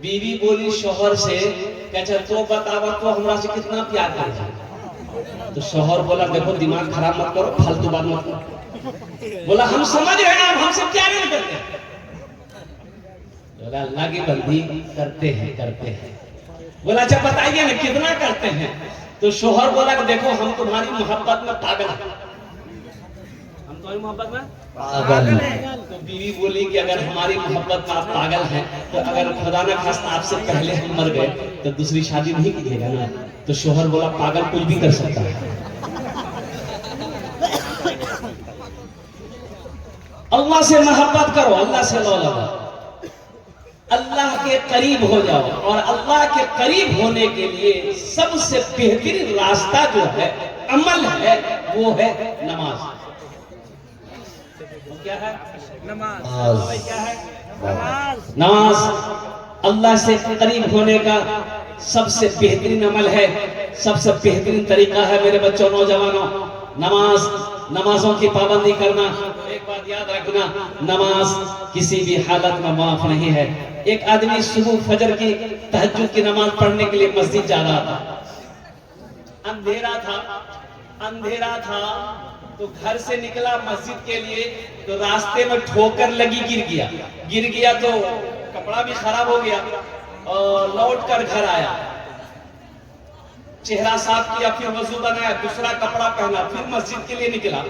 बीवी बोली शोहर से, कहता तो बतावा तो हमरा से कितना प्यार करता है। तो शोहर बोला देखो दिमाग खराब मत करो, फालतू बात मत करो। बोला हम समझ रहे हैं, आप हमसे प्यार नहीं करते। बोला अल्लाह की बंदी करते हैं। बोला अच्छा बताइए ना कितना करते हैं। तो शोहर बोला कि देखो हम तुम्हारी मोहब्बत में पागल हैं, हम तुम्हारी मोहब्बत में पागल हैं। तो बीवी बोली कि अगर हमारी मोहब्बत में आप पागल हैं तो अगर खुदा न खास्ता आपसे पहले हम मर गए तो दूसरी शादी नहीं कीजिएगा ना। तो शोहर बोला पागल कुछ भी कर सकता है। अल्लाह से मोहब्बत करो, अल्लाह से लो लगाओ, अल्लाह के करीब हो जाओ। और अल्लाह के करीब होने के लिए सबसे बेहतरीन रास्ता जो है, अमल है, वो है नमाज। वो क्या है? नमाज। क्या है? नमाज अल्लाह से करीब होने का सबसे बेहतरीन अमल है, सबसे बेहतरीन तरीका है। मेरे बच्चों, नौजवानों, नमाजों की पाबंदी करना। एक बात याद रखना, नमाज किसी भी हालत में माफ नहीं है। एक आदमी सुबह फजर की तहज्जुद की नमाज पढ़ने के लिए मस्जिद जा रहा था। अंधेरा था तो घर से निकला मस्जिद के लिए, तो रास्ते में ठोकर लगी, गिर गया तो कपड़ा भी खराब हो गया और लौट कर घर आया, चेहरा साफ किया, फिर वजू बनाया, दूसरा कपड़ा पहना, फिर मस्जिद के लिए निकला,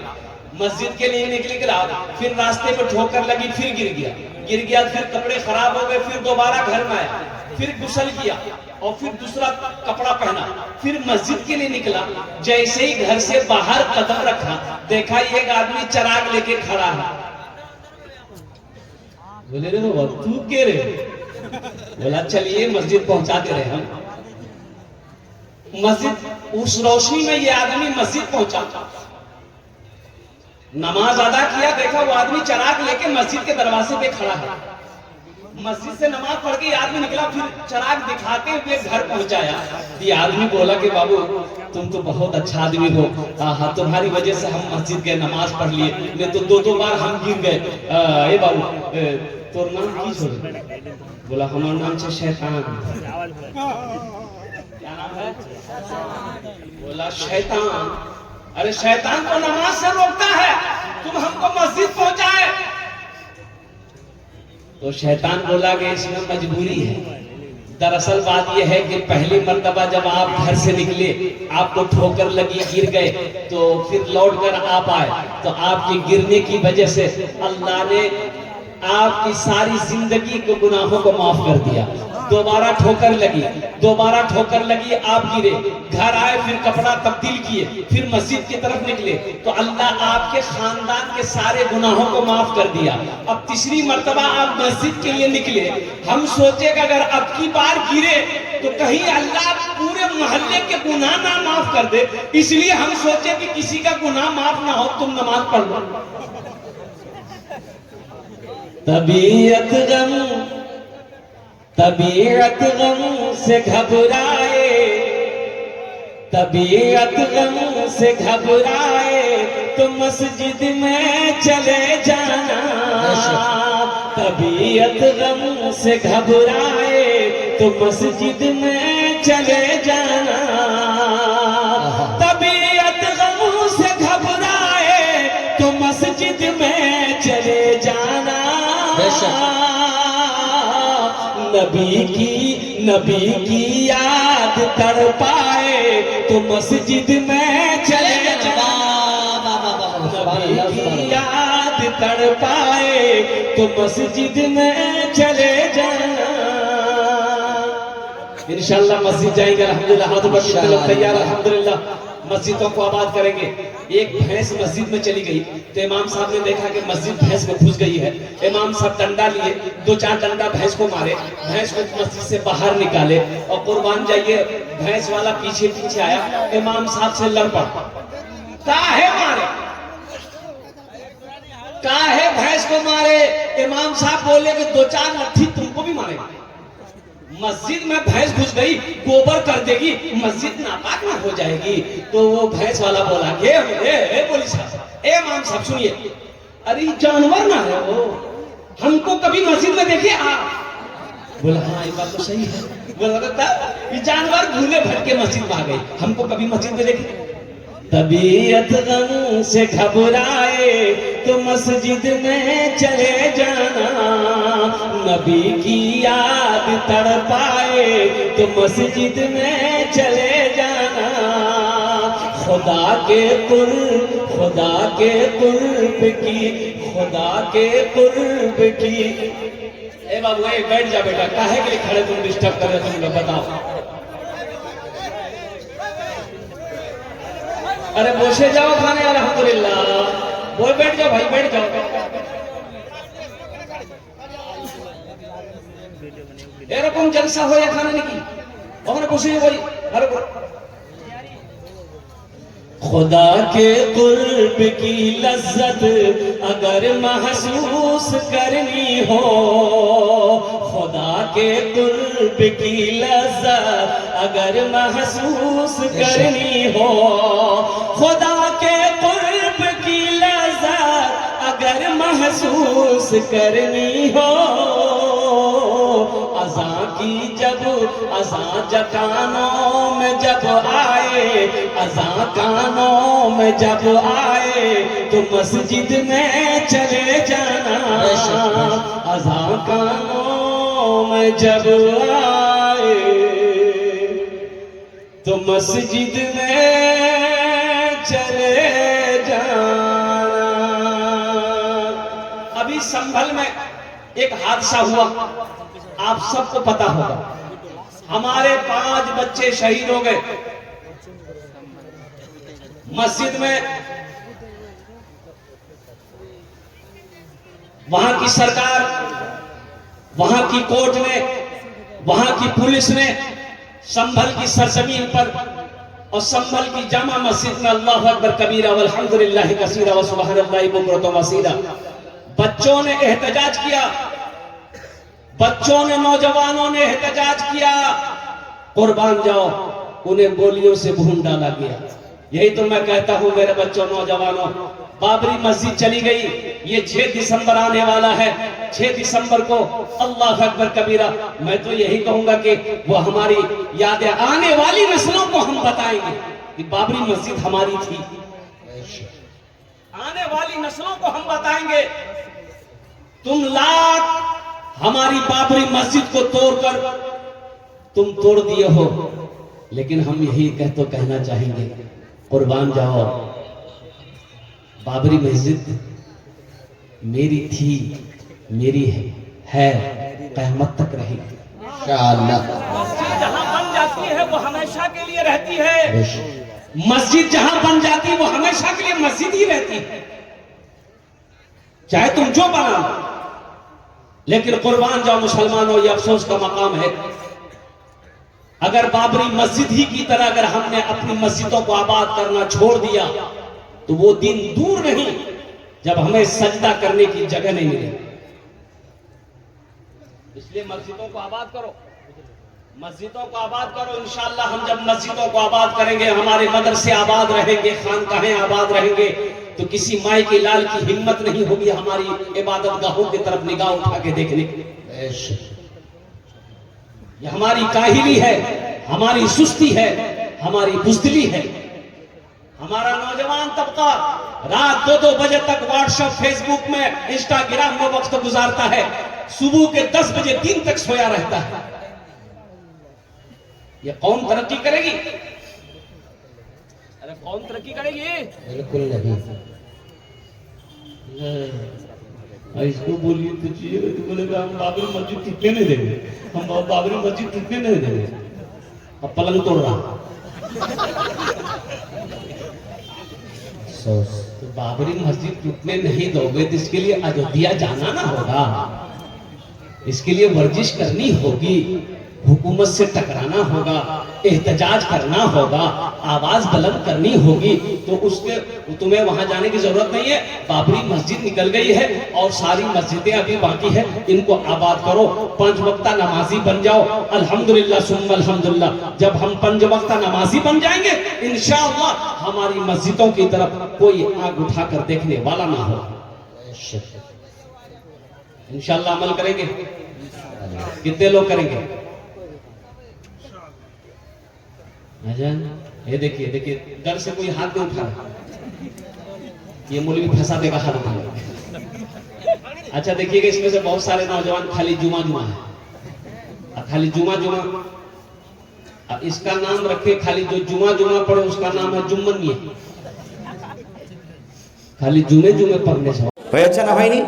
फिर रास्ते में ठोकर लगी, फिर गिर गया, फिर कपड़े खराब हो गए, फिर दोबारा घर में आया, फिर गुस्ल किया और फिर दूसरा कपड़ा पहना, फिर मस्जिद के लिए निकला। जैसे ही घर से बाहर कदम रखा, देखा एक आदमी चिराग लेके खड़ा है। बोले रे तू के रे? बोला चलिए मस्जिद पहुंचा दे रहे हम। मस्जिद, उस रोशनी में ये आदमी मस्जिद पहुंचा, नमाज अदा किया, देखा वो आदमी चिराग लेके मस्जिद के दरवाजे पे खड़ा है। मस्जिद से नमाज पढ़ के आदमी निकला, फिर चिराग दिखाते हुए घर पहुंचाया। ये आदमी बोला कि बाबू तुम तो बहुत अच्छा आदमी हो, हाँ तुम्हारी वजह से हम मस्जिद गए, नमाज पढ़ लिए, नहीं तो दो बार हम गिर गए। बाबू तोर नाम की छोड़? बोला हमारा नाम है शैतान। क्या नाम है? बोला शैतान। अरे शैतान को नमाज से रोकता है, तुम हमको मस्जिद पहुंचाए। तो शैतान बोला कि इसमें मजबूरी है। दरअसल बात यह है कि पहली मर्तबा जब आप घर से निकले, आपको ठोकर लगी, गिर गए, तो फिर लौट कर आप आए, तो आपके गिरने की वजह से अल्लाह ने आपकी सारी जिंदगी के गुनाहों को माफ कर दिया। दोबारा ठोकर लगी, आप गिरे, घर आए, फिर कपड़ा तब्दील किए, फिर मस्जिद की तरफ निकले, तो अल्लाह आपके खानदान के सारे गुनाहों को माफ कर दिया। अब तीसरी मर्तबा आप मस्जिद के लिए निकले, हम सोचे कि अगर अब की बार गिरे तो कहीं अल्लाह पूरे मोहल्ले के गुनाह ना माफ कर दे, इसलिए हम सोचे कि किसी का गुनाह माफ ना हो, तुम नमाज पढ़ लो। तबीयत गम से घबराए, तो मस्जिद में चले जाना। तबीयत गम से घबराए तो मस्जिद में चले जाना। तबीयत गम से घबराए तो मस्जिद में चले जाना। नबी की याद तड़पाए तो मस्जिद में चले जाना। नबी की याद तड़पाए तो मस्जिद में चले जाना। इंशाअल्लाह मस्जिद जाएंगे, अल्हम्दुलिल्लाह, हाथ ऊपर करते लोग तैयार, अल्हम्दुलिल्लाह मस्जिदों को आबाद करेंगे। एक भैंस मस्जिद में चली गई तो इमाम साहब ने देखा कि मस्जिद भैंस में घुस गई है। इमाम साहब डंडा लिए, 2-4 डंडा भैंस को मारे, भैंस को मस्जिद से बाहर निकाले और कुर्बान जाइए भैंस वाला पीछे आया, इमाम साहब से लड़ पड़ा। काहे भैंस को मारे? इमाम साहब बोले कि 2-4 लट्ठी तुमको भी मारेगा। मस्जिद में भैंस घुस गई, गोबर कर देगी, मस्जिद नापाक ना हो जाएगी। तो वो भैंस वाला बोला पुलिस साहब, इमाम साहब सुनिए, अरे जानवर ना है वो, हमको कभी मस्जिद में देखिए बोला हाँ ये बात तो सही है। बोला ये जानवर भूले भटके मस्जिद में आ गए, हमको कभी मस्जिद में देखे। तबीयत गम से घबराए तो मस्जिद में चले जाना, नबी की याद तड़पाए तो मस्जिद में चले जाना। खुदा के कुर्ब की। ए बाबू ए बैठ जा बेटा, काहे के लिए खड़े तुम डिस्टर्ब कर रहे, तुम लोग बताओ। अरे बोसे जाओ खाने, अल्हम्दुलिल्लाह। बोल बैठ जाओ भाई, बैठ जाओ। एरकम जलसा हो या खाने की और बोसे भाई। अरे खुदा के कुर्ब की लज्जत अगर महसूस करनी हो, खुदा के कुर्ब की लज्जत अगर महसूस करनी हो, खुदा के कुर्ब की लज्जत अगर महसूस करनी हो, अज़ां कानों में जब आए, अज़ां कानों में जब आए तो मस्जिद में चले जाना। अज़ां कानों में जब आए तो मस्जिद में चले जाना। अभी संभल में एक हादसा हुआ, आप सबको पता होगा। हमारे 5 बच्चे शहीद हो गए मस्जिद में। वहां की सरकार, वहां की कोर्ट ने, वहां की पुलिस ने संभल की सरजमीन पर और संभल की जामा मस्जिद में अल्लाहु अकबर कबीरा वल्हम्दुलिल्लाहि कसीरा व सुबहानल्लाहि बुकरतन वसीला बच्चों ने एहतजाज किया, बच्चों ने, नौजवानों ने एहतजाज किया। कुर्बान जाओ, उन्हें गोलियों से भून डाला गया। यही तो मैं कहता हूं मेरे बच्चों, नौजवानों, बाबरी मस्जिद चली गई। ये 6 दिसंबर आने वाला है, 6 दिसंबर को अल्लाह अकबर कबीरा। मैं तो यही कहूंगा कि वो हमारी यादें आने वाली नस्लों को हम बताएंगे कि बाबरी मस्जिद हमारी थी। आने वाली नस्लों को हम बताएंगे, तुम लाख हमारी बाबरी मस्जिद को तोड़कर तुम तोड़ दिए हो, लेकिन हम यही कहना चाहेंगे, कुर्बान जाओ, बाबरी मस्जिद मेरी थी, मेरी है, क़यामत तक रहेगी इंशाअल्लाह। मस्जिद जहां बन जाती है वो हमेशा के लिए रहती है। मस्जिद जहां बन जाती है वो हमेशा के लिए मस्जिद ही रहती है, चाहे तुम जो बना लो। लेकिन कुर्बान जाओ मुसलमानों, ये अफसोस का मकाम है, अगर बाबरी मस्जिद ही की तरह अगर हमने अपनी मस्जिदों को आबाद करना छोड़ दिया तो वो दिन दूर नहीं जब हमें सजदा करने की जगह नहीं मिलेगी। इसलिए मस्जिदों को आबाद करो, मस्जिदों को आबाद करो। इंशाअल्लाह हम जब मस्जिदों को आबाद करेंगे, हमारे मदरसे आबाद रहेंगे, खानकाहें आबाद रहेंगे, तो किसी माई के लाल की हिम्मत नहीं होगी हमारी इबादत गाहों की तरफ निगाह उठा के देखने की। ये हमारी काहिली है, हमारी सुस्ती है, हमारी बुज़दिली है। हमारा नौजवान तबका रात 2-2 बजे तक व्हाट्सएप, फेसबुक में, इंस्टाग्राम में वक्त गुजारता है, सुबह के 10 बजे दिन तक सोया रहता है। ये कौन तरक्की करेगी? अरे कौन तरक्की करेगी? बिल्कुल नहीं। इसको बोलिए तो चाहिए तो बोलेगा हम बाबरी मस्जिद टूटने नहीं देंगे, हम बाबरी मस्जिद टूटने नहीं देंगे। अब पलंग तोड़ रहा तो बाबरी मस्जिद टूटने नहीं दोगे तो इसके लिए अयोध्या जाना ना होगा, इसके लिए वर्जिश करनी होगी, हुकूमत से टकराना होगा, एहतजाज करना होगा, आवाज बुलंद करनी होगी। तो उसके तुम्हें वहां जाने की जरूरत नहीं है। बाबरी मस्जिद निकल गई है और सारी मस्जिदें अभी बाकी है, इनको आबाद करो, 5 वक्ता नमाजी बन जाओ। अल्हम्दुलिल्लाह सुम्मा अल्हम्दुलिल्लाह। जब हम 5 वक्ता नमाजी बन जाएंगे इंशाअल्लाह हमारी मस्जिदों की तरफ कोई आग उठाकर देखने वाला ना हो। इंशाअल्लाह अमल करेंगे। कितने लोग करेंगे? ये देखिए देखिए, डर से कोई हाथ नहीं उठा, ये मौलवी फंसा देगा हाथ उठा। अच्छा देखिएगा, इसमें से बहुत सारे नौजवान खाली जुमा जुमा है, खाली जुमा जुमा। अब इसका नाम रखे, खाली जो जुमा जुमा पढ़े उसका नाम है जुम्मन मिया, खाली जुमे जुमे पढ़ने से হয়েছে না হয়নি?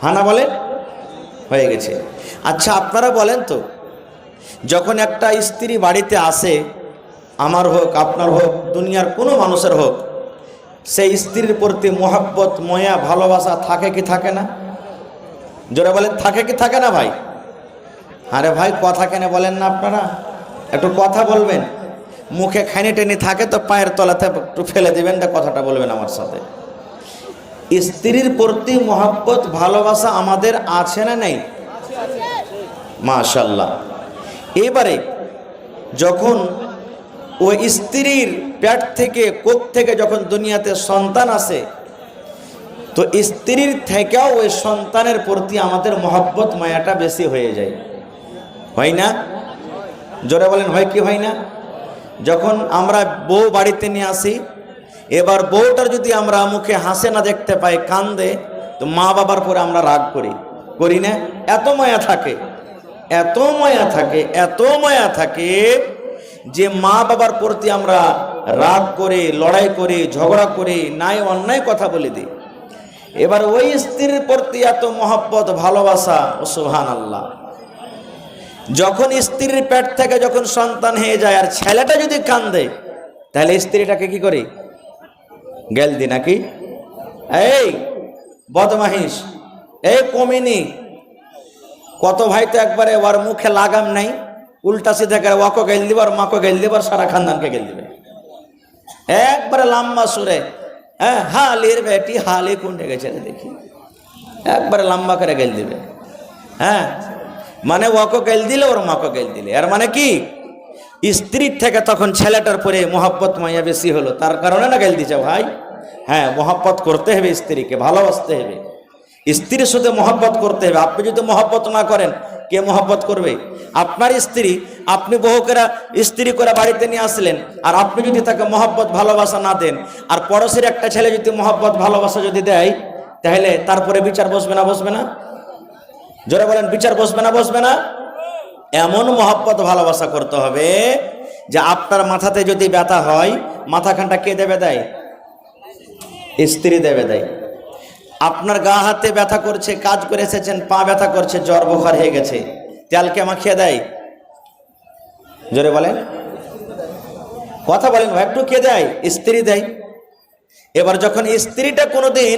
হ্যাঁ না বলেন? হয়ে গেছে। আচ্ছা আপনারা বলেন তো, যখন একটা স্ত্রী বাড়িতে আসে, আমার হোক আপনার হোক দুনিয়ার কোনো মানুষের হোক, সেই স্ত্রীর প্রতি মোহাব্বত ময়া ভালোবাসা থাকে কি থাকে না? জোরে বলেন, থাকে কি থাকে না ভাই? আরে ভাই কথা কেন বলেন না আপনারা? একটু কথা বলবেন। মুখে খানি টেনি থাকে তো পায়ের তলাতে একটু ফেলে দিবেন, কথাটা বলবেন আমার সাথে। স্ত্রীর প্রতি মোহাব্বত ভালোবাসা আমাদের আছে না নেই? মাশাআল্লাহ। এবারে যখন ওই স্ত্রীর পেট থেকে, কোখ থেকে যখন দুনিয়াতে সন্তান আসে, তো স্ত্রীর থেকেও ওই সন্তানের প্রতি আমাদের মোহাব্বত মায়াটা বেশি হয়ে যায়, হয় না? জোরে বলেন, হয় কি হয় না? যখন আমরা বউ বাড়িতে নিয়ে আসি, এবার বউটার যদি আমরা মুখে হাসে না দেখতে পাই, কান্দে, তো মা বাবার পরে আমরা রাগ করি, করি না? এত মায়া থাকে, এত মায়া থাকে, এত মায়া থাকে যে মা বাবার প্রতি আমরা রাগ করে, লড়াই করে, ঝগড়া করে, নাই অন্যায় কথা বলে দিই। এবার ওই স্ত্রীর প্রতি এত মহব্বত ভালোবাসা, ও সুবহানাল্লাহ। যখন স্ত্রীর পেট থেকে যখন সন্তান হয়ে যায় আর ছেলেটা যদি কান্দে, তাহলে স্ত্রীটাকে কি করি? গেল দি নাকি? এই বদমাহিস, এই কমিনি। কত ভাই তো একবারে ওর মুখে লাগাম নাই, উল্টা সিধা করে ওকে গেল দিবার, মাকে গেল দিবার, সারা খানদানকে গেল দিবে একবারে লম্বা সুরে। হ্যাঁ, হালির বেটি হালি কুন্ডে গেছে দেখি, একবারে লম্বা করে গেল দিবে। হ্যাঁ, মানে ওকে গেল দিলে, ওর মাকে গেল দিলে। আর মানে কি, স্ত্রীর থেকে তখন ছেলেটার পরে মোহাব্বত মাইয়া বেশি হলো, তার কারণে না গেল দিছে ভাই। হ্যাঁ, মোহাব্বত করতে হবে, স্ত্রীকে ভালোবাসতে হবে, স্ত্রীর সাথে মোহাব্বত করতে হবে। আপনি যদি মোহাব্বত না করেন, কে মোহাব্বত করবে? আপনার স্ত্রী, আপনি বহু করে স্ত্রী করে বাড়িতে নিয়ে আসলেন, আর আপনি যদি তাকে মোহাব্বত ভালোবাসা না দেন, আর পড়োশির একটা ছেলে যদি মোহাব্বত ভালোবাসা যদি দেয়, তাহলে তারপরে বিচার বসবে না? বসবে না? জোরে বলেন, বিচার বসবে না? বসবে না? এমন মোহাব্বত ভালোবাসা করতে হবে যে আপনার মাথাতে যদি ব্যথা হয়, মাথাখানটা কে দেবে দেয়? স্ত্রী দেবে দেয়। আপনার গা হাতে ব্যথা করছে, কাজ করে এসেছেন, পা ব্যথা করছে, জ্বর বোখার হয়ে গেছে, তেলকে মাখিয়ে দেয়? জোরে বলেন, কথা বলেন ভাই, একটু কে দেয়? স্ত্রী দেয়। এবার যখন স্ত্রীটা কোনোদিন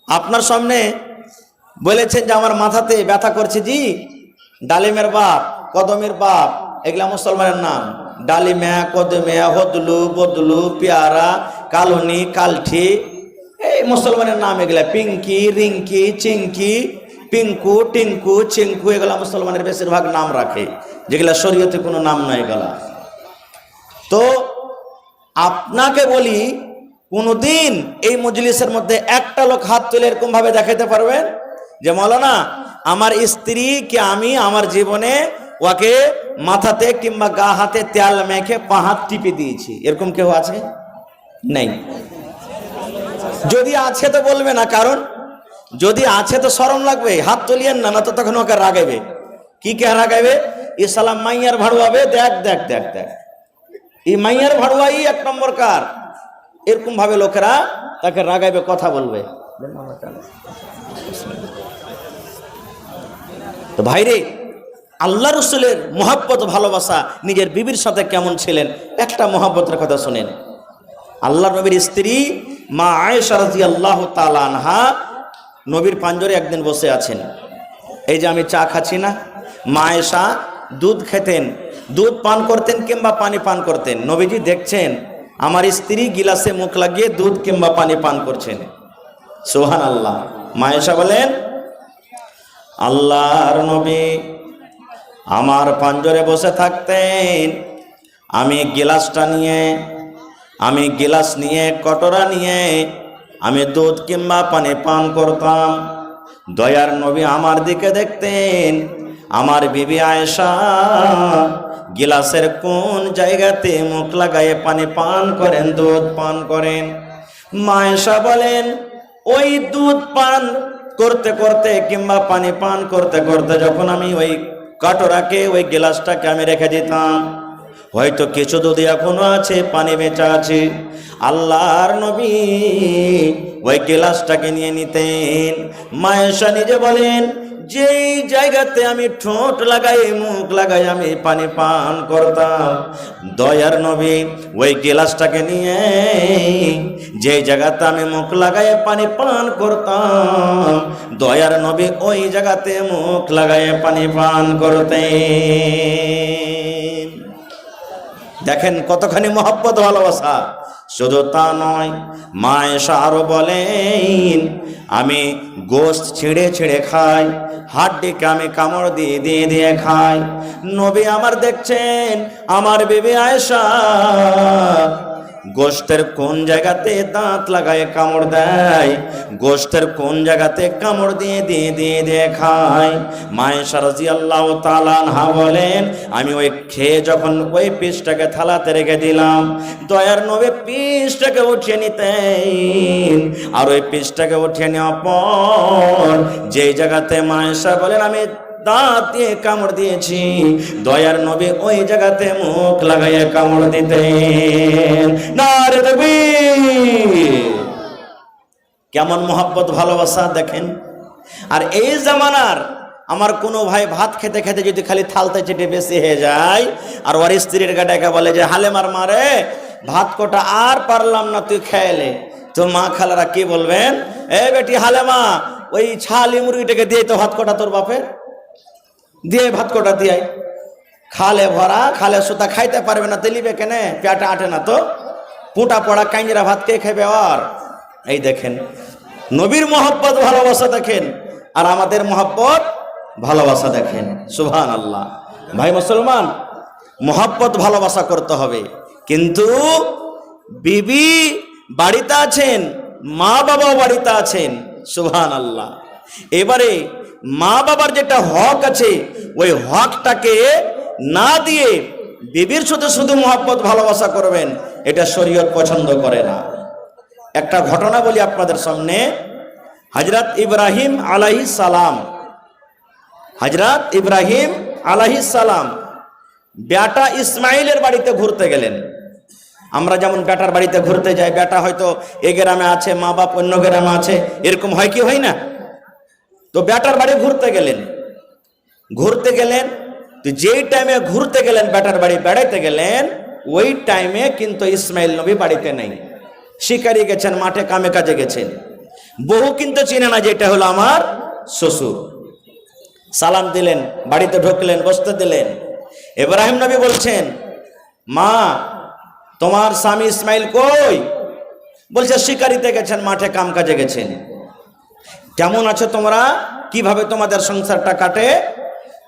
আপনার সামনে বলেছেন যে আমার মাথাতে ব্যথা করছে, জি ডালিমের বাপ, কদমের বাপ, এগুলা মুসলমানের নাম। ডালিমা, কদমে, হদলু, বদলু, পেয়ারা, কালনি, কালঠি, এই মুসলমানের নাম এগুলা। পিঙ্কি, রিঙ্কি, চিঙ্কি, পিঙ্কু, টিঙ্কু, চিঙ্কু, এগুলা মুসলমানের বেশিরভাগ নাম রাখে, যেগুলা শরীয়তে কোনো নাম নয় এগুলা। তো আপনাকে বলি, কোনদিন এই মজলিসের মধ্যে একটা লোক হাত তুলে এরকম ভাবে দেখাতে পারবেন যে মাওলানা আমার স্ত্রীকে আমি আমার জীবনে ওকে মাথাতে কিংবা গা হাতে তেল মেখে পা হাত টিপে দিয়েছি? এরকম কেউ আছে? নেই। যদি আছে তো বলবে না, কারণ যদি আছে তো শরম লাগবে, হাত তুলিয়েন না, না তো তখন ওকে রাগাইবে। কি কে রাগাইবে? ইসলাম মাইয়ার ভাড়ুয়াবে, দেখ দেখ দেখ দেখ, এই মাইয়ার ভাড়ুয়াই এক নম্বর কার। এরকম ভাবে লোকেরা তাকে রাগাইবে, কথা বলবে। তো ভাইরে, আল্লাহ রসুলের মোহাব্বত ভালোবাসা নিজের বিবির সাথে কেমন ছিলেন, একটা মোহাব্বতের কথা শুনেন। আল্লাহ নবীর স্ত্রী মা আয়েশা রাদিয়াল্লাহু তাআলা আনহা নবীর পাঞ্জরে একদিন বসে আছেন। এই যে আমি চা খাচ্ছি না, মা আয়েশা দুধ খেতেন, দুধ পান করতেন কিংবা পানি পান করতেন। নবীজি দেখছেন আমার স্ত্রী গিলাসে মুখ লাগিয়ে দুধ কিংবা পানি পান করছেন। সুবহানাল্লাহ। মা আয়েশা বলেন, আল্লাহর নবী আমার পাঞ্জরে বসে থাকতেন, আমি গিলাস নিয়ে কটরা নিয়ে আমি দুধ কিংবা পানি পান করতাম। দয়ার নবী আমার দিকে দেখতেন, আমার বিবি আয়েশা গিলাসের কোন জায়গাতে মুখ লাগায়ে পানি পান করেন, দুধ পান করেন। মা আয়েশা বলেন, ওই দুধ পান করতে করতে কিংবা পানি পান করতে করতে যখন আমি ওই কাটোরাকে, ওই গিলাসটাকে আমি রেখে দিতাম, হয়তো কিছু দুধ এখনো আছে, পানি বেঁচে আছে, আল্লাহর নবী ওই গিলাসটাকে নিয়ে নিতেন। মা আয়েশা নিজে বলেন, যেই জায়গাতে আমি ঠোঁট লাগাই, মুখ লাগাই আমি পানি পান করতাম, দয়ার নবী ওই গিলাসটাকে নিয়ে যেই জায়গাতে আমি মুখ লাগাই পানি পান করতাম, দয়ার নবী ওই জায়গাতে মুখ লাগাই পানি পান করতেন। দেখেন কতখানি মহব্বত, ভালোবাসা। শুধু তা নয়, মা আয়েশা আরো বলেন, আমি গোশত ছিঁড়ে ছিঁড়ে খাই, হাড্ডিকে আমি কামড় দিয়ে দিয়ে দিয়ে খাই। নবী আমার দেখছেন, আমার বিবি আয়েশা গোশতের কোন জায়গাতে দাঁত লাগায় কামড় দেয়, গোশতের কোন জায়গাতে কামড় দিয়ে দিয়ে দিয়ে দিয়ে খায়। মা আয়েশা রাদিয়াল্লাহু তাআলা আনহা বলেন, আমি ওই খেয়ে যখন ওই পিসটাকে থালাতে রেখে দিলাম, দয়ার নবী পিসটাকে উঠিয়ে নিতেন, আর ওই পিসটাকে উঠিয়ে নেওয়ার পর যেই জায়গাতে মা আয়েশা বলেন আমি দাঁত দিয়ে কামড় দিয়েছি, দয়ার নবী ওই জায়গাতে মুখ লাগাইয়া কামড় দিতেন। নারে তাকবীর! কেমন মহব্বত, ভালোবাসা দেখেন। আর এই জামানার আমার কোনো ভাই ভাত খেতে খেতে যদি খালি থালতে চেটে বেশি হয়ে যায়, আর ওর স্ত্রীর গাটাকে বলে যে হালেমার মারে ভাত কোটা আর পারলাম না, তুই খেলে, তো মা খালারা কি বলবেন, এ বেটি হালেমা, ওই ছালি মুরগিটাকে দিয়ে তো ভাত কোটা তোর বাপের, দিয়ে ভাত কোটা দিয়ে খালে ভরা, খালে সুতা খাইতে পারবে না, তেলিবে কেনে, পেটা আটে না তো, পুঁটা পড়া কাঞ্জিরা ভাত কে খাইবে? আর এই দেখেন নবীর মহব্বত, ভালোবাসা দেখেন, আর আমাদের মহব্বত, ভালোবাসা দেখেন। সুবহানাল্লাহ। ভাই মুসলমান, মহব্বত ভালোবাসা করতে হবে, কিন্তু বিবি বাড়িতে আছেন, মা বাবাও বাড়িতে আছেন। সুবহানাল্লাহ। এবারে মা বাবার যেটা হক আছে, ওই হকটাকে না দিয়ে বিবির সাথে শুধু মহব্বত ভালোবাসা করবেন, এটা শরীয়ত পছন্দ করে না। একটা ঘটনা বলি আপনাদের সামনে। হযরত ইব্রাহিম আলাইহিস সালাম, হযরত ইব্রাহিম আলাইহিস সালাম বেটা ইসমাইলের বাড়িতে ঘুরতে গেলেন। আমরা যেমন বেটার বাড়িতে ঘুরতে যাই, বেটা হয়তো এ গ্রামে আছে, মা বাপ অন্য গ্রামে আছে, এরকম হয় কি হয় না? তো বেটার বাড়ি ঘুরতে গেলেন, তো যেই টাইমে ঘুরতে গেলেন, বেটার বাড়ি বেড়াইতে গেলেন, ওই টাইমে কিন্তু ইসমাইল নবী বাড়িতে নেই, শিকারি গেছেন, মাঠে কামে কাজে গেছেন। বহু কিন্তু চিনে না যে এটা হলো আমার শ্বশুর। সালাম দিলেন, বাড়িতে ঢুকলেন, বসতে দিলেন। ইব্রাহিম নবী বলছেন, মা তোমার স্বামী ইসমাইল কই? বলছে শিকারিতে গেছেন, মাঠে কাম কাজে গেছেন। কেমন আছো তোমরা? কিভাবে তোমাদের সংসারটা কাটে?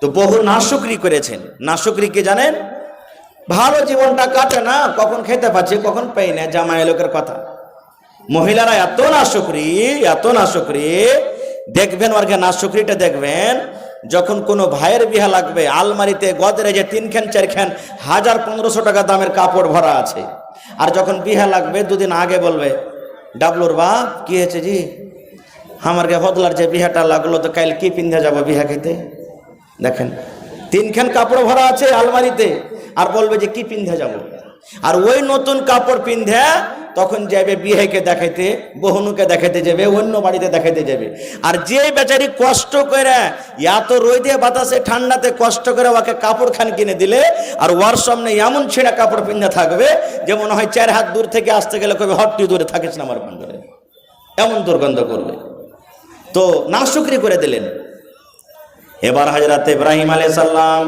তো বহু নাশুকরি করেছেন। নাশুকরি কি জানেন? ভালো জীবনটা কাটে না, কখন খেতে পাচ্ছি কখন পাই না, জামাই লোকের কথা। মহিলারা এত নাশুকরি, এত নাশুকরি, দেখবেন ওর নাশুকরিটা দেখবেন, যখন কোনো ভাইয়ের বিহা লাগবে, আলমারিতে গদরেজে 3 খান 4 খান 1000-1500 টাকা দামের কাপড় ভরা আছে, আর যখন বিহা লাগবে 2 দিন আগে বলবে, ডাবলুর বাপ কি হয়েছে জি, আমার হদলার যে বিহাটা লাগলো, তো কাল কি পিন্ধে যাবো বিহা খেতে? দেখেন 3 খান কাপড় ভরা আছে আলমারিতে, আর বলবে যে কি পিন্ধে যাব। আর ওই নতুন কাপড় পিন্ধে তখন যাবে বিয়েকে দেখাইতে, বহুনুকে দেখাইতে যাবে, অন্য বাড়িতে দেখাইতে যাবে। আর যে বেচারি কষ্ট করে এত রোদে বাতাসে ঠান্ডাতে কষ্ট করে ওকে কাপড় খান কিনে দিলে, আর ওর সামনে এমন ছেঁড়া কাপড় পিন্ধে থাকবে যে মনে হয় 4 হাত দূর থেকে আসতে গেলে কবে হটটি দূরে থাকিস না আমার পাঞ্জরে, এমন দুর্গন্ধ করবে। তো নাশুকরি করে দিলেন। এবার হযরত ইব্রাহিম আলাইহিস সালাম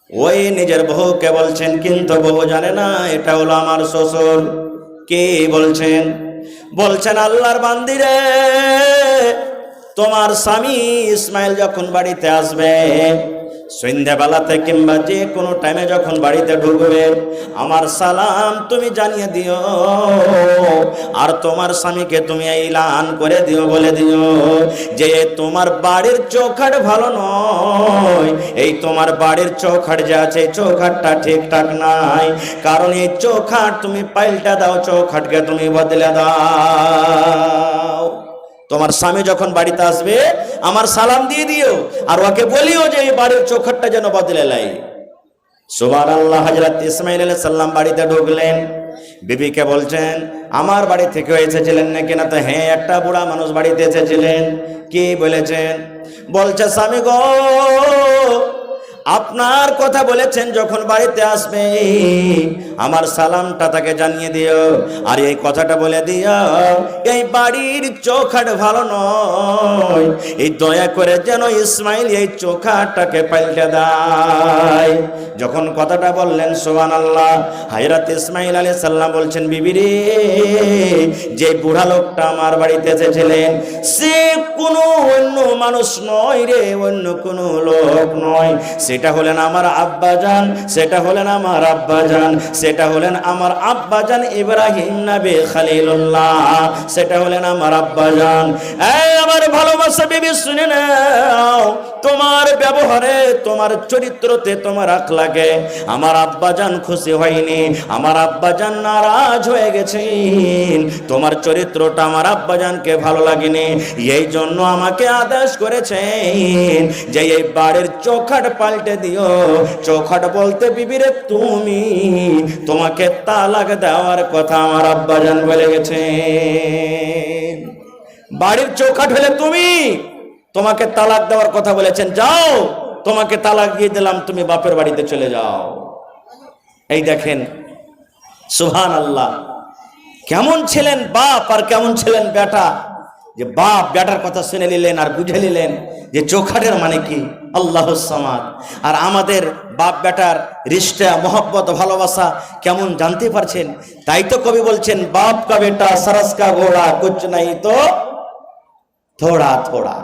ওই নিজের বহুকে বলছেন, কিন্তু বহু জানে না এটা হলো আমার শ্বশুর। কে বলছেন? বলছেন আল্লাহর বান্দি রে, তোমার স্বামী ইসমাইল যখন বাড়িতে আসবে, সন্ধ্যাবেলাতে কিংবা যে কোনো টাইমে যখন বাড়িতে ঢুকবে আমার সালাম তুমি জানিয়ে দিও, আর তোমার স্বামীকে তুমি এলান করে দিও, বলে দিও যে তোমার বাড়ির চৌখাট ভালো নয়, এই তোমার বাড়ির চৌখাট যে আছে চৌখাটটা ঠিকঠাক নাই, কারণ এই চৌখাট তুমি পাল্টা দাও, চৌখাটকে তুমি বদলে দাও। তোমার স্বামী যখন বাড়িতে আসবে আমার সালাম দিয়ে দিও, আর ওকে বলিও যে এই বাড়ির চৌখাটটা যেন বদলে লাই। সুবহানাল্লাহ। হযরত ইসমাঈল আলাইহিস সালাম বাড়িতে ঢুকলেন, বিবিকে বলছেন আমার বাড়ি থেকে এসেছিলেন নাকি? না। তো হ্যাঁ, একটা বুড়া মানুষ বাড়িতে এসেছিলেন। কি বলেছেন? বলছে স্বামী গো, আপনার কথা বলেছেন যখন বাড়িতে আসবে আমার সালামটা তাকে জানিয়ে দিও, আর এই কথাটা বলে দিও এই বাড়ির চৌখাট ভালো নয়, এই দয়া করে যেন ইসমাইল এই চৌখাটটাকে পাল্টে দেয়। যখন কথাটা বললেন সুবহানাল্লাহ, হযরত ইসমাইল আলাইহিস সালাম বলছেন বিবি রে, যে বুড়া লোকটা আমার বাড়িতে এসেছিলেন সে কোনো অন্য মানুষ নয় রে, অন্য কোনো লোক নয়, সেটা হলেন আমার আব্বাজান, সেটা হলেন আমার আব্বাজান, সেটা হলেন আমার আব্বাজান ইব্রাহিম নবী খলিলুল্লাহ, সেটা হলেন আমার আব্বাজান। এই আমার ভালোবাসা বিবি শুনে নাও, তোমার ব্যবহারে, তোমার চরিত্রতে, তোমার আখলাকে আমার আব্বাজান খুশি হয়নি, আমার আব্বাজান নারাজ হয়ে গেছেন, তোমার চরিত্রটা আমার আব্বাজানকে ভালো লাগেনি, এই জন্য আমাকে আদেশ করেছেন যে এই বাড়ির চৌখাট পাল্টে দিও। চৌখাট বলতে বিবিরে তুমি, তোমাকে তালাক দেওয়ার কথা আমার আব্বাজান বলে গেছেন। বাড়ির চৌখাট হলে তুমি, তোমাকে তালাক দেওয়ার কথা বলেছেন, যাও তোমাকে তালাক দিয়ে দিলাম, তুমি বাপের বাড়িতে চলে যাও। এই দেখেন সুবহানাল্লাহ, কেমন ছিলেন বাপ আর কেমন ছিলেন বেটা, যে বাপ বেটার কথা শুনে নিলেন আর বুঝে নিলেন যে চৌখাটের মানে কি, আল্লাহুস সামাদ। আর আমাদের বাপ বেটার রিশতা, মোহব্বত, ভালোবাসা কেমন জানতে পারছেন। তাই তো কবি বলছেন বাপ কা বেটা সরস কা ঘোড়া কুছ নাই তো থোড়া থোড়া।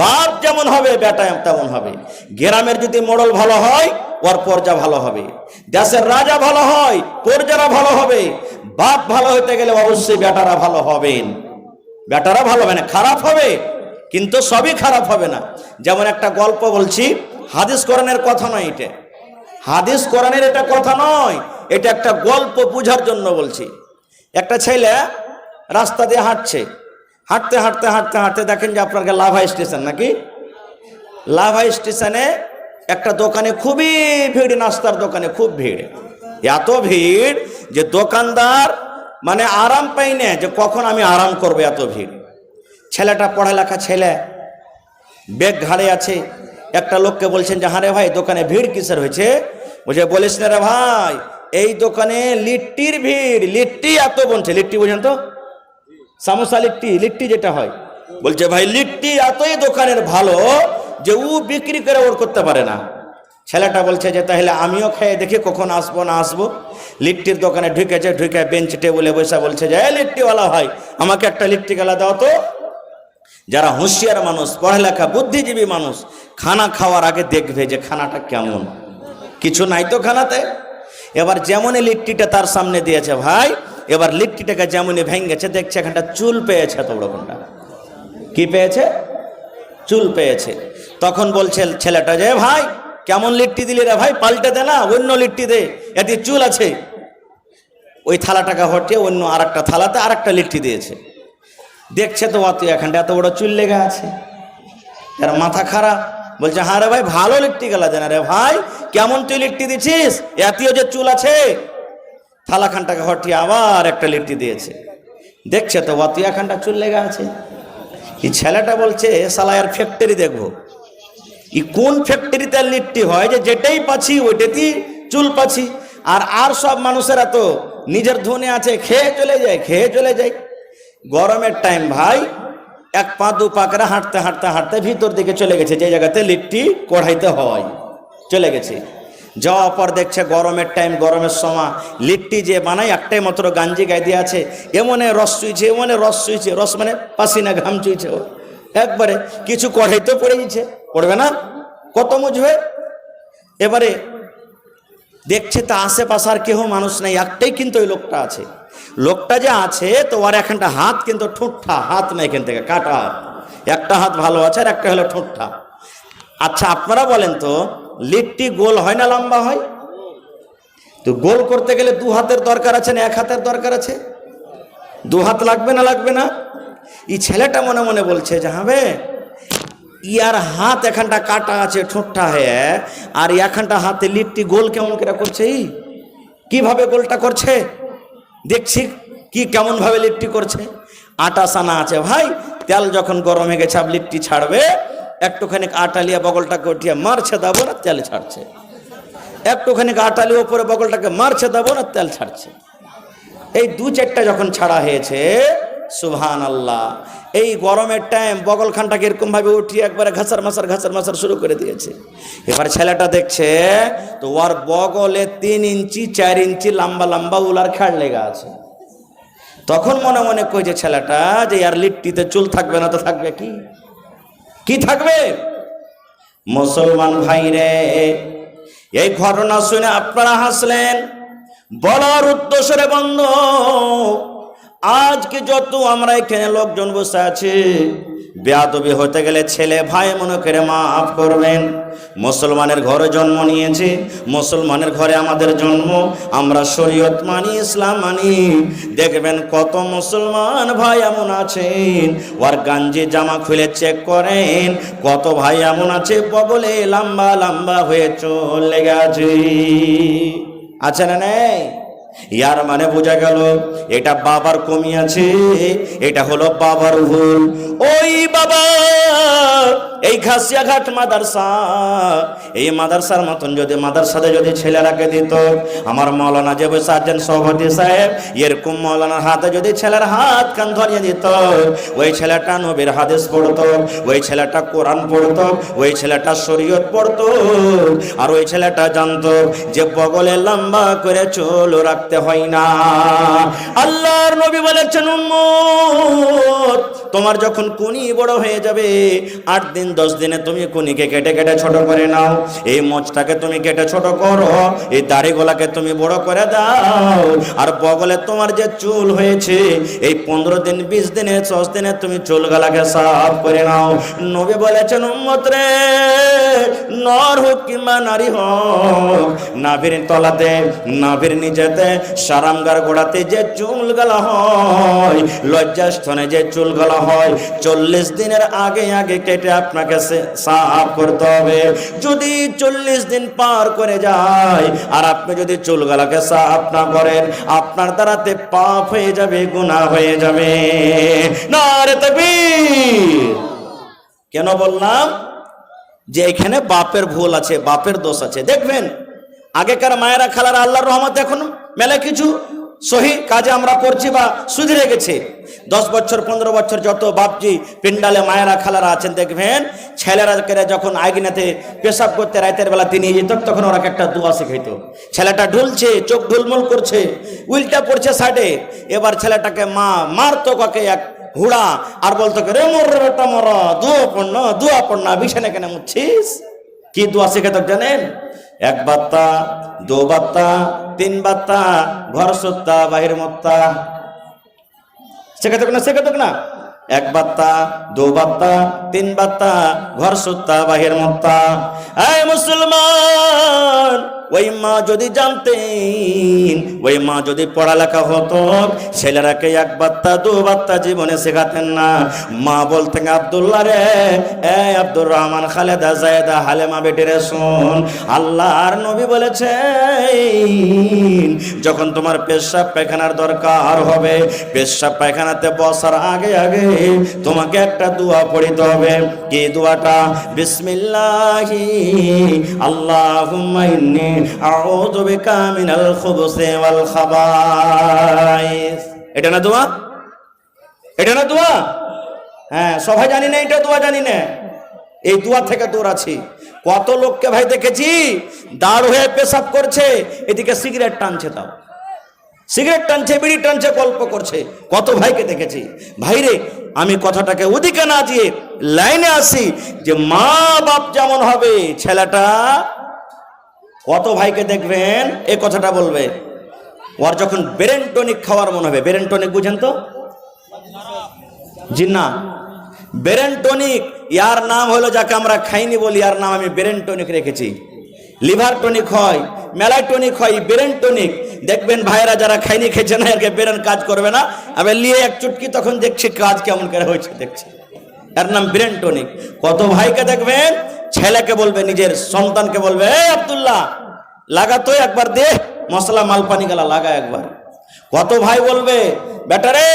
বাপ যেমন হবে বেটা তেমন হবে। গ্রামের যদি মোড়ল ভালো হয় ওর পর্যা ভালো হবে, দেশের রাজা ভালো হয় পর্যারা ভালো হবে। বাপ ভালো হতে গেলে অবশ্যই বেটারা ভালো হবেন, বেটারা ভালো হবে না, খারাপ হবে কিন্তু সবই খারাপ হবে না। যেমন একটা গল্প বলছি, হাদিস কোরআনের কথা নয় এটা, হাদিস কোরআনের এটা কথা নয়, এটা একটা গল্প বুঝার জন্য বলছি। একটা ছেলে রাস্তা দিয়ে হাঁটছে, হাঁটতে হাঁটতে হাঁটতে হাঁটতে দেখেন যে আপনার লাভা স্টেশন নাকি, লাভা স্টেশনে একটা দোকানে খুবই ভিড়, নাস্তার দোকানে খুব ভিড়, এত ভিড় যে দোকানদার মানে আরাম পাই না যে কখন আমি আরাম করবো, এত ভিড়। ছেলেটা পড়ালেখা ছেলে, ব্যাগ ঘাড়ে আছে। একটা লোককে বলছেন যে হারে ভাই দোকানে ভিড় কিসের হয়েছে? বলছে বলিস না রে ভাই, এই দোকানে লিট্টির ভিড়, লিট্টি এত বলছে, লিট্টি বুঝেন তো, সামোসা লিট্টি, লিট্টি যেটা হয়। বলছে ভাই লিট্টি এতই দোকানের ভালো যে ও বিক্রি করে ওর করতে পারে না। ছেলেটা বলছে যে তাহলে আমিও খেয়ে দেখি কখন আসবো না আসবো। লিট্টির দোকানে ঢুকেছে, ঢুকে বেঞ্চ টেবিলে বসে বলছে যে লিট্টিওয়ালা ভাই আমাকে একটা লিট্টি গেলা দাও তো। যারা হুঁশিয়ার মানুষ, পড়ালেখা বুদ্ধিজীবী মানুষ, খানা খাওয়ার আগে দেখবে যে খানাটা কেমন, কিছু নাই তো খানাতে। এবার যেমনই লিট্টিটা তার সামনে দিয়েছে ভাই, এবার লিট্টিটাকে যেমনই ভেঙেছে দেখছে এখানটা চুল পেয়েছে, তো ওরকমটা কি পেয়েছে, চুল পেয়েছে। তখন বলছে ছেলেটা যে ভাই কেমন লিট্টি দিলি রে ভাই, পাল্টে দে না, অন্য লিট্টি দে, এতে চুল আছে। ওই থালাটাকে হটিয়ে অন্য আর একটা থালাতে আর একটা লিট্টি দিয়েছে। দেখছে তো অত এখানটা এত বড় চুল লেগে আছে, এর মাথা খারাপ। বলছে হ্যাঁ রে ভাই ভালো লিট্টি গেলা দেনা রে ভাই, কেমন তুই লিট্টি দিছিস, এতেও যে চুল আছে। থালাখানটাকে হটিয়ে আবার একটা লিট্টি দিয়েছে, দেখছে তো অত এখানটা চুল লেগে আছে। এই ছেলেটা বলছে শালা আর ফ্যাক্টরি দেখবো, ই কোন ফ্যাক্টরিতে লিট্টি হয় যে যেটাই পাচ্ছি ওইটাতেই চুল পাচ্ছি। আর সব মানুষেরা তো নিজের ধনে আছে, খেয়ে চলে যায়, খেয়ে চলে যায়। গরমের টাইম ভাই এক পা দু পা করে হাঁটতে হাঁটতে হাঁটতে ভিতর দিকে চলে গেছে, যে জায়গাতে লিট্টি কড়াইতে হয় চলে গেছে। যাওয়ার পর দেখছে গরমের টাইম, গরমের সময় লিট্টি যে বানায় একটাই মাত্র গাঞ্জি গায়ে দিয়ে আছে, এমনে রস চুইছে, এমনে রস চুইছে, রস মানে পাসিনা ঘাম চুইছে একবারে, কিছু কড়াইতে পড়ে গেছে, পড়বে না কত মুজবে। এবারে দেখছে তা আশেপাশে আর কেউ মানুষ নেই, একটাই কিন্তু ওই লোকটা আছে। লোকটা যে আছে তো ওর এখানটা হাত কিন্তু ঠোঁটটা, হাত না এখান থেকে কাটা হাত, একটা হাত ভালো আছে আর একটা হলো ঠোঁটটা। আচ্ছা আপনারা বলেন তো, লিট্টি গোল হয় না লম্বা হয়? তো গোল করতে গেলে দু হাতের দরকার আছে না এক হাতের দরকার আছে? দু হাত লাগবে না লাগবে না? এই ছেলেটা মনে মনে বলছে যে হবে ইয়ার হাত এখানটা কাটা আছে ঠোঁটটা হয়ে, আর এখানটা হাতে লিট্টি গোল কেমন করে করছে, কিভাবে গোলটা করছে দেখছি কি কেমন ভাবে লিট্টি করছে। আটা সানা আছে ভাই, তেল যখন গরম হয়ে গেছে আব লিট্টি ছাড়বে, একটুখানি আটা লিয়ে বগলটাকে উঠিয়ে মারছে দেবো না তেল ছাড়ছে, একটুখানি আটা লিয়ে ওপরে বগলটাকে মারছে দেবো না তেল ছাড়ছে। এই দু চারটা যখন ছাড়া হয়েছে, সুবহানাল্লাহ, এই গরমের টাইম বগলখানটাকে এরকম ভাবে উঠিয়ে একবারে ঘাসার মাসার শুরু করে দিয়েছে। এবার ছেলেটা দেখছে তো ওর বগলে 3 ইঞ্চি 4 ইঞ্চি লম্বা লম্বা উলার খেড় লেগে আছে। তখন মনে মনে কইছে ছেলেটা যে আর লিট্টিতে চুল থাকবে না তো থাকবে কি, কি থাকবে? মুসলমান ভাই রে, এই ঘটনা শুনে আপনারা হাসলেন, বলার উদ্দেশ্যে বন্ধু, আজকে যত আমরা এখানে লোকজন বসে আছি, বেয়াদবি হতে গেলে ছেলে ভাই মনে করে মাফ করবেন। মুসলমানের ঘরে জন্ম নিয়েছি, মুসলমানের ঘরে আমাদের জন্ম, আমরা শরীয়ত মানি, ইসলাম মানি। দেখবেন কত মুসলমান ভাই এমন আছেন ওর গাঞ্জি জামা খুলে চেক করেন, কত ভাই এমন আছে বগলে লম্বা লম্বা হয়ে চলে গেছে, আছে না নেই? ইয়ার মানে বোঝা গেল এটা বাবার কমি আছে, এটা হলো বাবার ভুল। ওই বাবা এই ঘাসিয়াঘাট মাদ্রাসা, এই মাদ্রাসার মতন যদি মাদ্রাসাতে যদি ছেলেরাকে দিত, আমার মৌলানা যে বসে আছেন সভাপতি সাহেব, এরকম মৌলানার হাতে যদি ছেলের হাত কান ধরিয়ে দিত, ওই ছেলেটা নবীর হাদিস পড়তো, ওই ছেলেটা কোরআন পড়তো, ওই ছেলেটা শরীয়ত পড়তো, আর ওই ছেলেটা জানতো যে বগলে লম্বা করে চুল রাখতে হয় না। আল্লাহর নবী বলেছেন, উম্মত তোমার যখন কুনি বড় হয়ে যাবে, 8 দিন 10 দিনে তুমি কুনিকে কেটে কেটে ছোট করে নাও, এই মোচটাকে তুমি কেটে ছোট করো, এই দাড়িগুলাকে তুমি বড় করে দাও, আর বগলে তোমার যে চুল হয়েছে এই 15 দিন 20 দিনে 10 দিনে তুমি চুলগুলাকে সাফ করে নাও। নবী বলেছেন, উম্মত রে, নর হোক কিংবা নারী হোক, নাভির তলাতে নাভির নিচেতে সারামগার গোড়াতে যে চুলগুলা হয়, লজ্জাস্থানে যে চুলগুলা হয়, 40 দিনের আগে আগে কেটে আপনাকে সাফ করতে হবে। যদি 40 দিন পার করে যায় আর আপনি যদি চুলগুলাকে সাফ না করেন, আপনার দ্বারাতে পাপ হয়ে যাবে, গুনাহ হয়ে যাবে। নারে তাকবীর! কেন বললাম যে এখানে বাপের ভুল আছে, বাপের দোষ আছে। দেখবেন আগেকার মায়েরা খালারা আল্লাহর রহমত এখন মেলা কিছু সহি কাজে আমরা করছি বা সুধরে গেছে। 10 বছর 15 বছর যত বাপজি পিন্ডালে মায়েরা খালারা আছেন, দেখবেন ছেলেরা যখন আইগিনাতে পেশাব করতে রাতের বেলা তিনি যেত, তখন ওরা একটা দোয়া শিখাইতো। ছেলেটা ঢুলছে, চোখ ঢুলমুল করছে, উল্টা পড়ছে সাইডে, এবার ছেলেটাকে মা মারতো কাকে এক হুড়া, আর বলতো রে মোর বেটা মরা, দোয়া পড় না, বিছানে কেন মুচ্ছিস? কি দোয়া শিখাতো জানেন? 1 বাত্তা 2 বাত্তা 3 বাত্তা, ঘর সত্তা বাহির মত্তা, শেখাতো না? শেখাতো না? 1 বাত্তা 2 বাত্তা 3 বাত্তা, ঘর সত্তা বাহির মত্তা। এই মুসলমান, ওই মা যদি জানতেন, ওই মা যদি পড়ালেখা হতো, ছেলেরাকে 1 বাত্তা 2 বাত্তা জীবনে শেখাতেন না। মা বলতেন, আব্দুল্লাহ রে, আব্দুর রহমান, খালেদা, জায়েদা, হালেমা বেটিরে শোন, আল্লাহর নবী বলেছেন যখন তোমার পেশাব পায়খানার দরকার হবে, পেশাব পায়খানাতে বসার আগে আগে তোমাকে একটা দোয়া পড়িতে হবে। কি দোয়াটা? বিসমিল্লাহি আল্লাহুম্মা ইন্নী আউযু বিকা মিনাল খুবুসি ওয়াল খাবাইস। এটা না দোয়া? এটা না দোয়া? হ্যাঁ, সবাই জানি না এটা দোয়া, জানি না। এই দোয়া থেকে দৌড়াচ্ছি। কত লোককে ভাই দেখেছি দাঁড় হয়ে পেশাব করছে, এদিকে সিগারেট টানছে, তাও সিগারেট টানছে, বিড়ি টানছে, গল্প করছে। কত ভাইকে দেখেছি। ভাইরে, আমি কথাটাকে ওদিকে না দিয়ে লাইনে আসি যে মা বাপ যেমন হবে, ছেলেটা কত ভাইকে দেখবেন এই কথাটা বলবে, ওর যখন ব্রেন টনিক খাওয়ার মনে হবে, ব্রেন টনিক বুঝেন তো? জি না, ব্রেন টনিক ইয়ার নাম হলো, যাকে আমরা খাইনি বলি, ইয়ার নাম আমি ব্রেন টনিক রেখেছি। লিভার টনিক হয়, মেলাই টনিক হয়, ব্রেন টনিক। দেখবেন ভাইরা যারা খাইনি খেয়েছে না, এর ব্রেন কাজ করবে না, আবার লিয়ে এক চুটকি তখন দেখছি কাজ কেমন করে হয়েছে, দেখছি, এর নাম ব্রেন টনিক। কত ভাইকে দেখবেন ছেলেকে বলবে, নিজের সন্তানকে বলবে, এই আব্দুল্লাহ লাগা তো একবার দে, মশলা মালপানি গেলা লাগা একবার। কত ভাই বলবে, বেটারে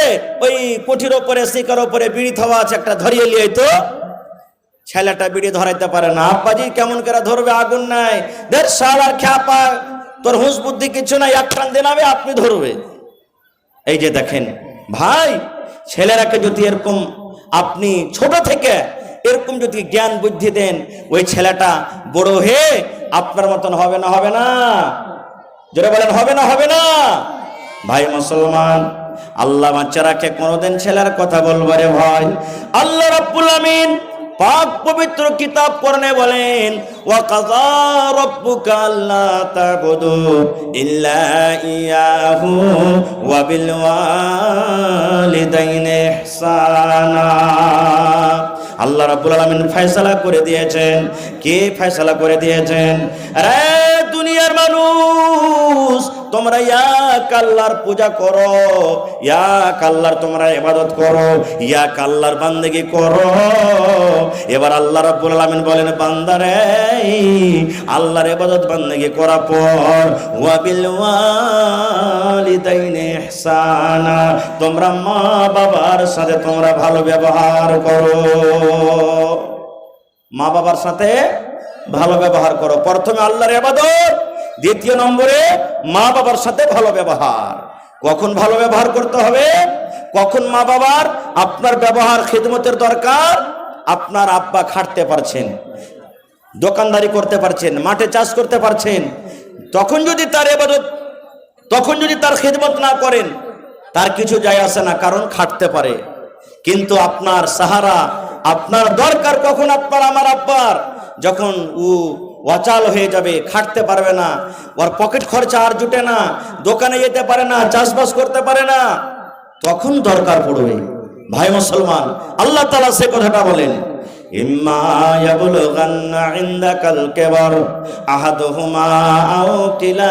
ওই কোঠির ওপরে শিকার ওপরে বিড়ি থাওয়া আছে, একটা ধরিয়ে লিয়ে তো। ছেলেটা বিড়ি ধরাইতে পারে না, আব্বাজি কেমন করে ধরবে, আগুন নাই, দের শালার খ্যাপা, তোর হুঁশ বুদ্ধি কিছু নাই, এক টান দেনাবে আপনি ধরবে। এই যে দেখেন ভাই, ছেলেরাকে যদি এরকম আপনি ছোট থেকে এরকম যদি জ্ঞান বুদ্ধি দেন, ওই ছেলেটা বড় হয়ে আপনার মতন হবে না? হবে না? জোরে বলেন, হবে না? হবে না? ভাই মুসলমান, আল্লাহ বাচ্চারাকে কোনোদিন ছেলের কথা বলবো রে ভাই। আল্লাহ রাব্বুল আমিন পাক পবিত্র কিতাব কোরআনে বলেন, ওয়া কাযা রাব্বুকা আল্লা তা'বুদু ইল্লা ইয়াহু ওয়া বিল ওয়ালিদাইনি ইহসানা। আল্লাহ রাব্বুল আলামিন ফয়সালা করে দিয়েছেন। কে ফয়সালা করে দিয়েছেন? আরে দুনিয়ার মানুষ, তোমরা এক আল্লাহর পূজা করো, এক আল্লাহর তোমরা ইবাদত করো, এক আল্লাহর বান্দেগি করো। এবার আল্লাহ রাব্বুল আলামিন বলেন, বান্দারে আল্লাহর ইবাদত বান্দেগি করার পর ওয়া বিল ওয়ালিদাইনি ইহসানা, তোমরা মা বাবার সাথে তোমরা ভালো ব্যবহার করো। মা বাবার সাথে ভালো ব্যবহার করো। প্রথমে আল্লাহর ইবাদত, দ্বিতীয় নম্বরে মা বাবার সাথে ভালো ব্যবহার। কখন ভালো ব্যবহার করতে হবে? কখন মা বাবার আপনার ব্যবহার খিদমতের দরকার? আপনার আব্বা খাটতে পারছেন, দোকানদারি করতে পারছেন, মাঠে চাষ করতে পারছেন, তখন যদি তার ইবাদত, তখন যদি তার খিদমত না করেন, তার কিছু যায় আসে না, কারণ খাটতে পারে। কিন্তু আপনার সাহারা, আপনার দরকার কখন? আপনার আমার আব্বার যখন অচাল হয়ে যাবে, খাটতে পারবে না, ওর পকেট খরচা আর জুটে না, দোকানে যেতে পারে না, চাষবাস করতে পারে না, তখন দরকার পড়বে। ভাই মুসলমান, আল্লাহ তাআলা সে কথাটা বলেন, ইম্মা ইয়াবলুগান্না ইনদাকাল কিবার আহাদুহুমা আও কিলা